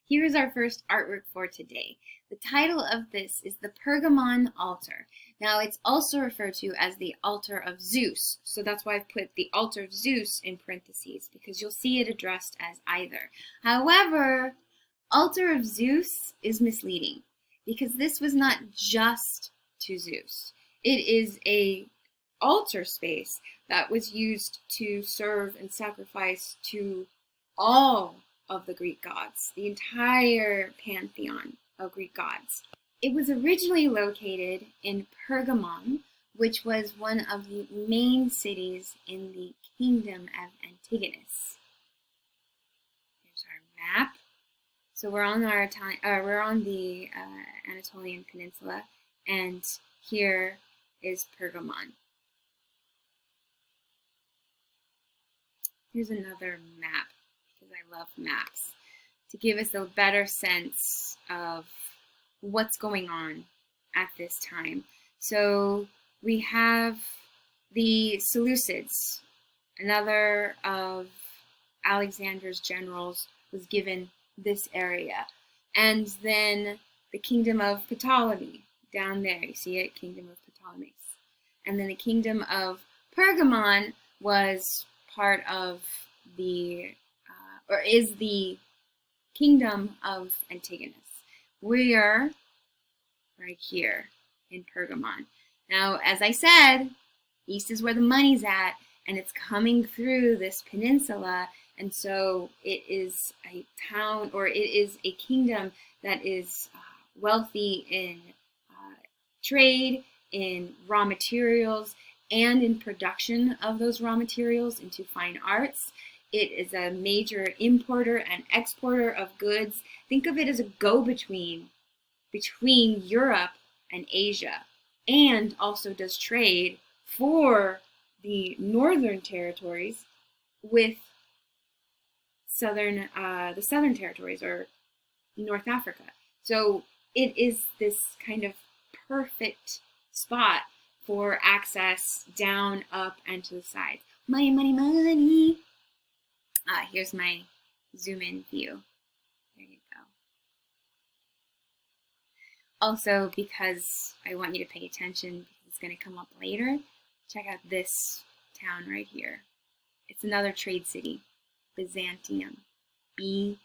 Here is our first artwork for today. The title of this is the Pergamon altar. Now it's also referred to as the altar of Zeus. So that's why I've put the altar of Zeus in parentheses, because you'll see it addressed as either. However, altar of Zeus is misleading because this was not just to Zeus. It is a altar space that was used to serve and sacrifice to all of the Greek gods, the entire pantheon of Greek gods. It was originally located in Pergamon, which was one of the main cities in the kingdom of Antigonus. Here's our map. So we're on the Anatolian Peninsula, and here is Pergamon. Here's another map, because I love maps, to give us a better sense of what's going on at this time. So we have the Seleucids, another of Alexander's generals, was given this area. And then the kingdom of Ptolemy, down there, you see it, kingdom of Ptolemies. And then the kingdom of Pergamon was part of the, or is the kingdom of Antigonus. We are right here in Pergamon. Now, as I said, east is where the money's at, and it's coming through this peninsula, and so it is a town, or it is a kingdom that is wealthy in trade, in raw materials, and in production of those raw materials into fine arts. It is a major importer and exporter of goods. Think of it as a go-between between Europe and Asia, and also does trade for the northern territories with the southern territories, or North Africa. So it is this kind of perfect spot for access down, up, and to the sides. Money, money, money. Here's my zoom in view. There you go. Also, because I want you to pay attention, because it's going to come up later, check out this town right here. It's another trade city, Byzantium. B-Y-Z-A-N-T-I-U-M.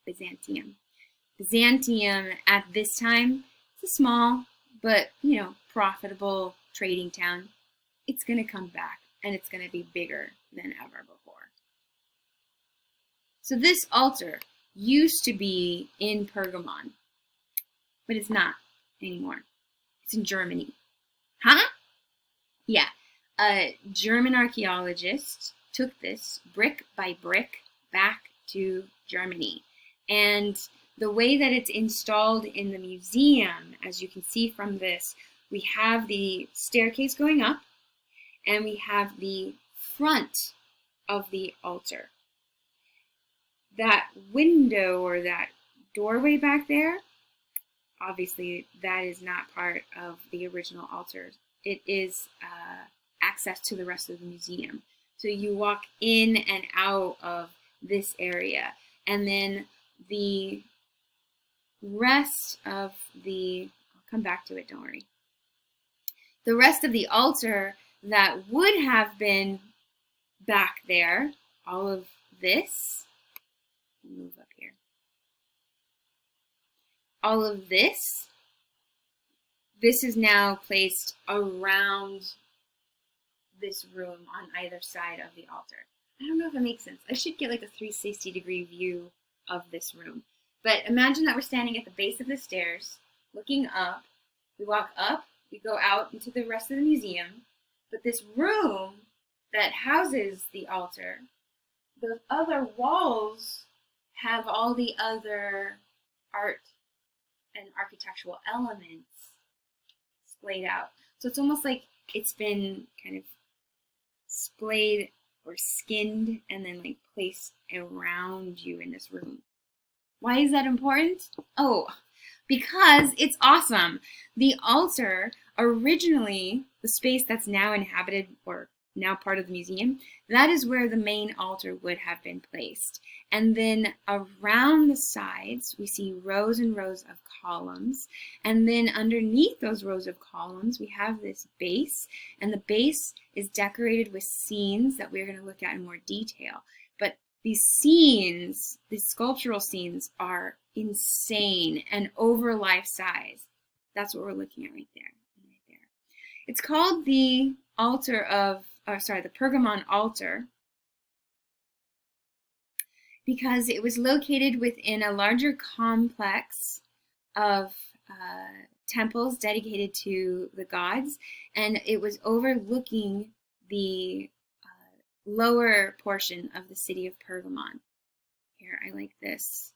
Byzantium. Byzantium at this time, it's a small but, profitable trading town. It's going to come back, and it's going to be bigger than ever before. So this altar used to be in Pergamon, but it's not anymore. It's in Germany. Huh? Yeah. A German archaeologist took this brick by brick back to Germany. And the way that it's installed in the museum, as you can see from this, we have the staircase going up, and we have the front of the altar. That window, or that doorway back there, obviously that is not part of the original altar. It is access to the rest of the museum. So you walk in and out of this area, and then the rest of the, I'll come back to it, don't worry. The rest of the altar that would have been back there, all of this, move up here. All of this is now placed around this room on either side of the altar. I don't know if it makes sense. I should get like a 360-degree view of this room. But imagine that we're standing at the base of the stairs, looking up. We walk up, we go out into the rest of the museum. But this room that houses the altar, the other walls have all the other art and architectural elements splayed out. So it's almost like it's been kind of splayed or skinned and then like placed around you in this room. Why is that important? Oh, because it's awesome. The altar, originally, the space that's now inhabited or now part of the museum, that is where the main altar would have been placed. And then around the sides, we see rows and rows of columns. And then underneath those rows of columns, we have this base. And the base is decorated with scenes that we're going to look at in more detail. But these scenes, these sculptural scenes, are insane and over life size. That's what we're looking at right there. It's called the the Pergamon altar, because it was located within a larger complex of temples dedicated to the gods, and it was overlooking the lower portion of the city of Pergamon. Here, I like this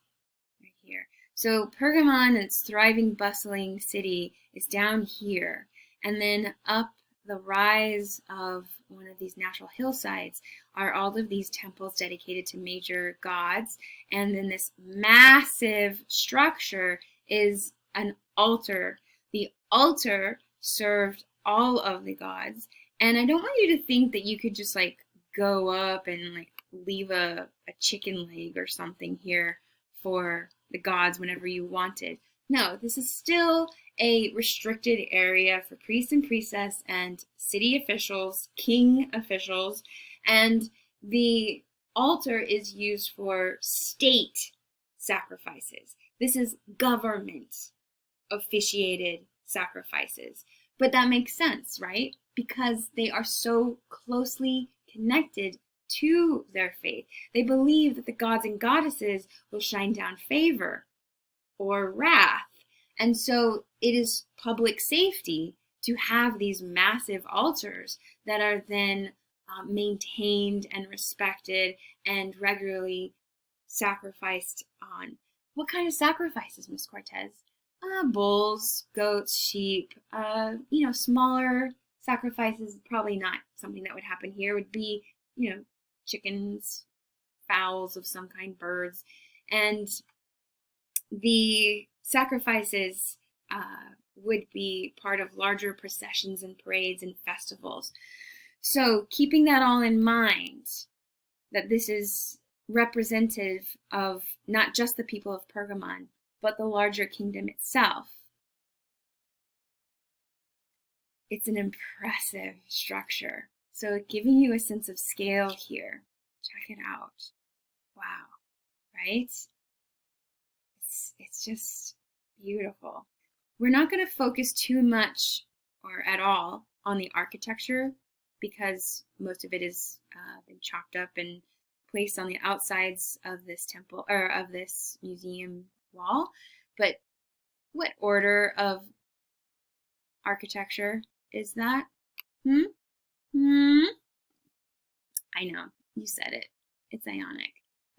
right here. So Pergamon, its thriving, bustling city, is down here, and then up the rise of one of these natural hillsides are all of these temples dedicated to major gods. And then this massive structure is an altar. The altar served all of the gods. And I don't want you to think that you could just like go up and like leave a chicken leg or something here for the gods whenever you wanted. No, this is still a restricted area for priests and priestess and city officials, king officials, and the altar is used for state sacrifices. This is government officiated sacrifices. But that makes sense, right? Because they are so closely connected to their faith. They believe that the gods and goddesses will shine down favor or wrath. And so it is public safety to have these massive altars that are then maintained and respected and regularly sacrificed on. What kind of sacrifices, Miss Cortez? Bulls, goats, sheep, smaller sacrifices, probably not something that would happen here, would be, chickens, fowls of some kind, birds. And the sacrifices would be part of larger processions and parades and festivals. So keeping that all in mind, that this is representative of not just the people of Pergamon, but the larger kingdom itself. It's an impressive structure. So giving you a sense of scale here. Check it out. Wow, right? It's just beautiful. We're not going to focus too much or at all on the architecture because most of it has been chopped up and placed on the outsides of this temple or of this museum wall. But what order of architecture is that? I know, you said it. It's Ionic.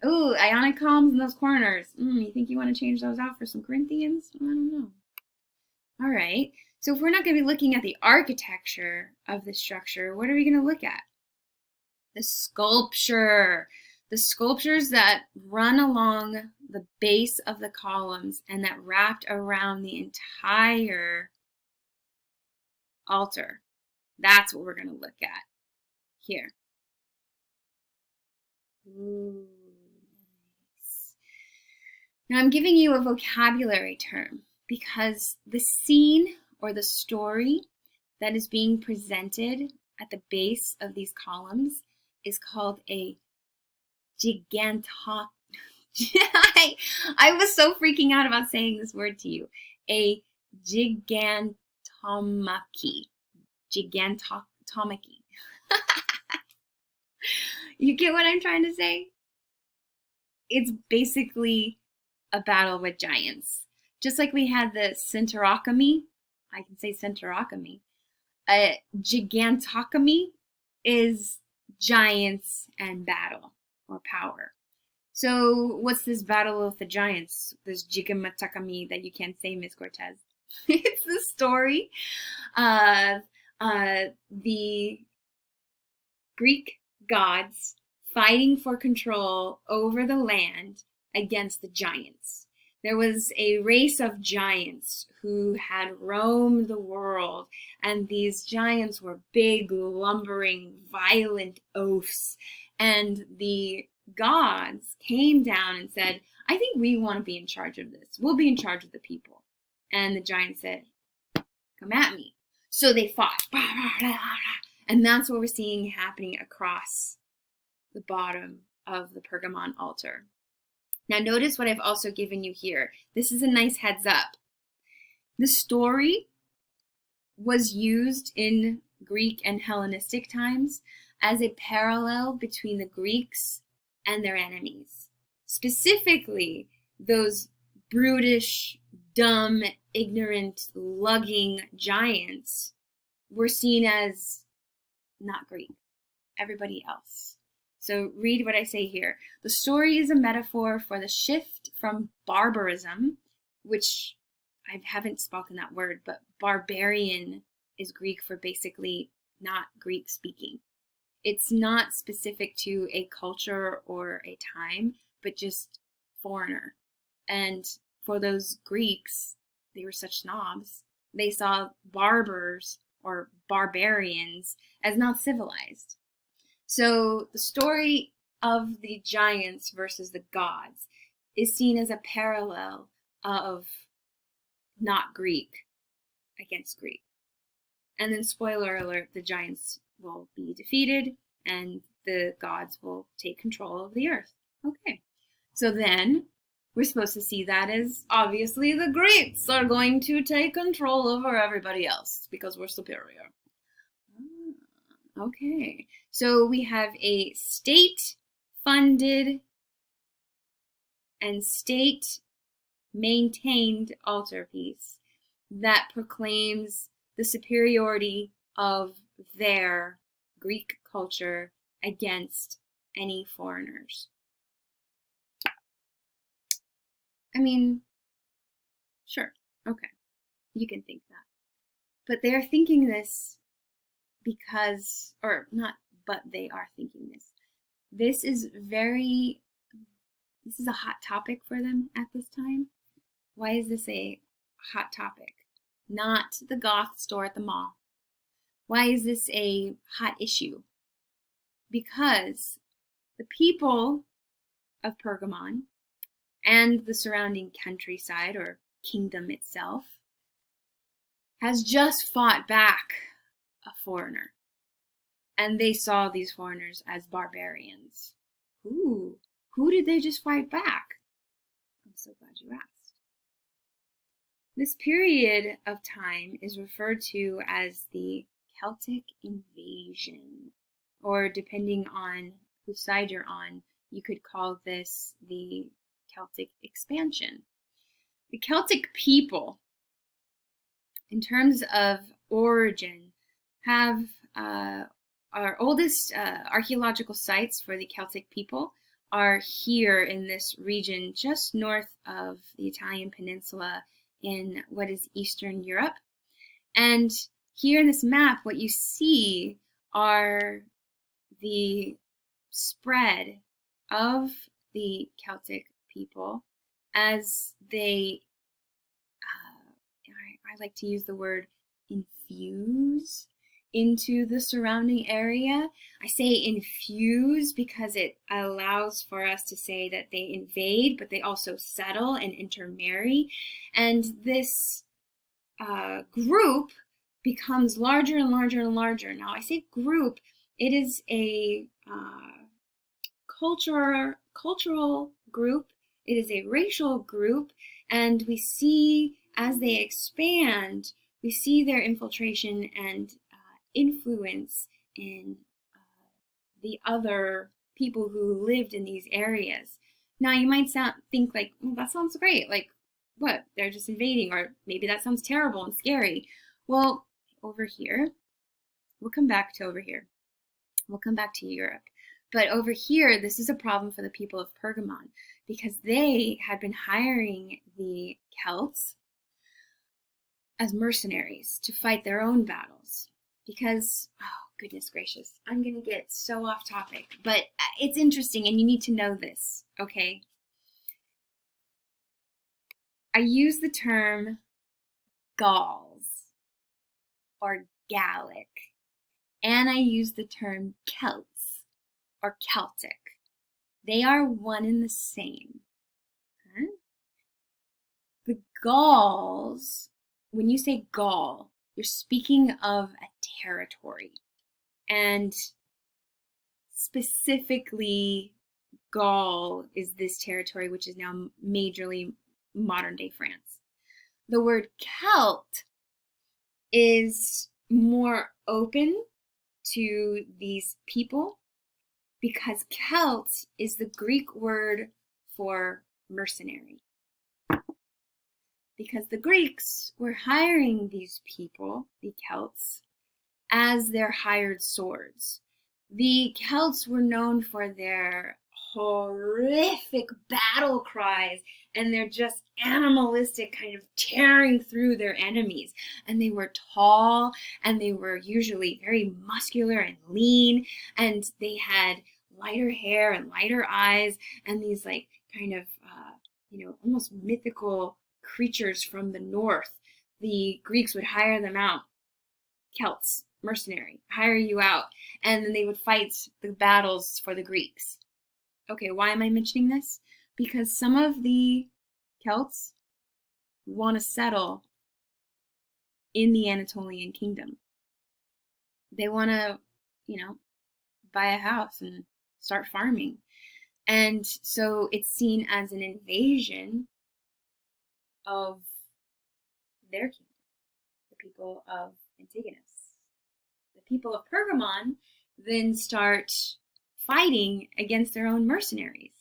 Ooh, Ionic columns in those corners. You think you want to change those out for some Corinthians? I don't know. All right. So if we're not going to be looking at the architecture of the structure, what are we going to look at? The sculpture. The sculptures that run along the base of the columns and that wrapped around the entire altar. That's what we're going to look at here. Ooh, nice. Now I'm giving you a vocabulary term because the scene or the story that is being presented at the base of these columns is called a gigantoc. I was so freaking out about saying this word to you. A gigantomachy. Gigantomachy. You get what I'm trying to say? It's basically a battle with giants. Just like we had the Centaurochemy, I can say Centaurochemy. A Gigantochemy is giants and battle or power. So what's this battle with the giants? This Gigantochemy that you can't say, Miss Cortez. It's the story of the Greek gods fighting for control over the land against the giants. There was a race of giants who had roamed the world, and these giants were big, lumbering, violent oafs. And the gods came down and said, I think we want to be in charge of this. We'll be in charge of the people. And the giants said, come at me. So they fought. And that's what we're seeing happening across the bottom of the Pergamon altar. Now notice what I've also given you here. This is a nice heads up. The story was used in Greek and Hellenistic times as a parallel between the Greeks and their enemies. Specifically, those brutish, dumb, ignorant, lugging giants were seen as not Greek, everybody else. So read what I say here. The story is a metaphor for the shift from barbarism, which I haven't spoken that word, but barbarian is Greek for basically not Greek speaking. It's not specific to a culture or a time, but just foreigner. And for those Greeks, they were such snobs. They saw barbers or barbarians as not civilized. So the story of the giants versus the gods is seen as a parallel of not Greek against Greek. And then, spoiler alert, the giants will be defeated and the gods will take control of the earth. Okay. So then we're supposed to see that as obviously the Greeks are going to take control over everybody else because we're superior. Okay. So we have a state-funded and state-maintained altarpiece that proclaims the superiority of their Greek culture against any foreigners. I mean, sure, okay, you can think that. But they are thinking this because, or not, but they are thinking this. This is a hot topic for them at this time. Why is this a hot topic? Not the goth store at the mall. Why is this a hot issue? Because the people of Pergamon and the surrounding countryside or kingdom itself has just fought back a foreigner. And they saw these foreigners as barbarians. Ooh, who did they just fight back? I'm so glad you asked. This period of time is referred to as the Celtic invasion, or depending on whose side you're on, you could call this the Celtic expansion. The Celtic people, in terms of origin, have our oldest archaeological sites for the Celtic people are here in this region just north of the Italian peninsula in what is Eastern Europe. And here in this map, what you see are the spread of the Celtic people as they, I like to use the word infuse into the surrounding area. I say infuse because it allows for us to say that they invade, but they also settle and intermarry. And this group becomes larger and larger and larger. Now, I say group, it is a cultural group, it is a racial group, and we see as they expand, we see their infiltration and influence in the other people who lived in these areas. Now, you might think like, well, that sounds great. Like, what? They're just invading, or maybe that sounds terrible and scary. Well, over here, we'll come back to over here. We'll come back to Europe. But over here, this is a problem for the people of Pergamon because they had been hiring the Celts as mercenaries to fight their own battles. Because, oh, goodness gracious, I'm going to get so off topic, but it's interesting and you need to know this, okay? I use the term Gauls or Gallic, and I use the term Celts or Celtic. They are one and the same. Huh? The Gauls, when you say Gaul, you're speaking of a territory. And specifically, Gaul is this territory, which is now majorly modern-day France. The word Celt is more open to these people because Celt is the Greek word for mercenary. Because the Greeks were hiring these people, the Celts, as their hired swords. The Celts were known for their horrific battle cries and their just animalistic kind of tearing through their enemies. And they were tall, and they were usually very muscular and lean, and they had lighter hair and lighter eyes, and these like kind of almost mythical creatures from the north. The Greeks would hire them out. Celts, mercenary, hire you out, and then they would fight the battles for the Greeks. Okay, why am I mentioning this? Because some of the Celts want to settle in the Anatolian kingdom. They want to, buy a house and start farming. And so it's seen as an invasion of their kingdom, the people of Antigonus. The people of Pergamon then start fighting against their own mercenaries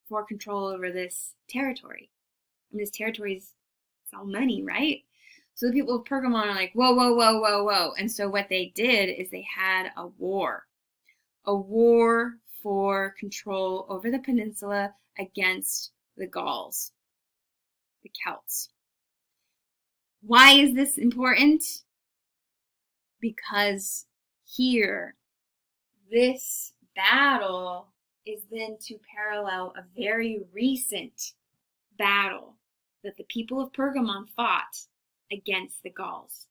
for control over this territory. And this territory is all money, right? So the people of Pergamon are like, whoa, whoa, whoa, whoa, whoa. And so what they did is they had a war for control over the peninsula against the Gauls, the Celts. Why is this important? Because here, this battle is then to parallel a very recent battle that the people of Pergamon fought against the Gauls.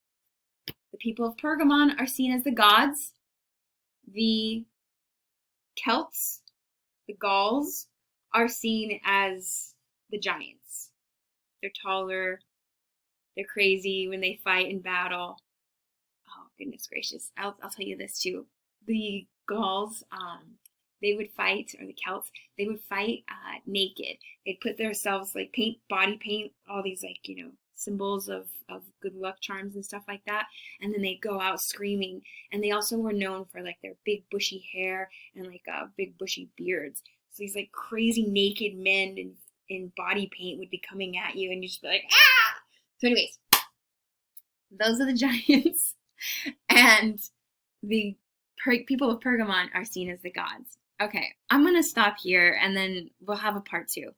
The people of Pergamon are seen as the gods. The Celts, the Gauls, are seen as the giants. They're taller, they're crazy when they fight in battle. Oh, goodness gracious. I'll tell you this too. The Gauls, they would fight, or the Celts, they would fight naked. They'd put themselves, like, body paint, all these, symbols of good luck charms and stuff like that. And then they'd go out screaming. And they also were known for, their big bushy hair and, big bushy beards. So these, crazy naked men in body paint would be coming at you, and you'd just be like, ah! So anyways, those are the giants. And the people of Pergamon are seen as the gods. Okay, I'm going to stop here, and then we'll have a part 2.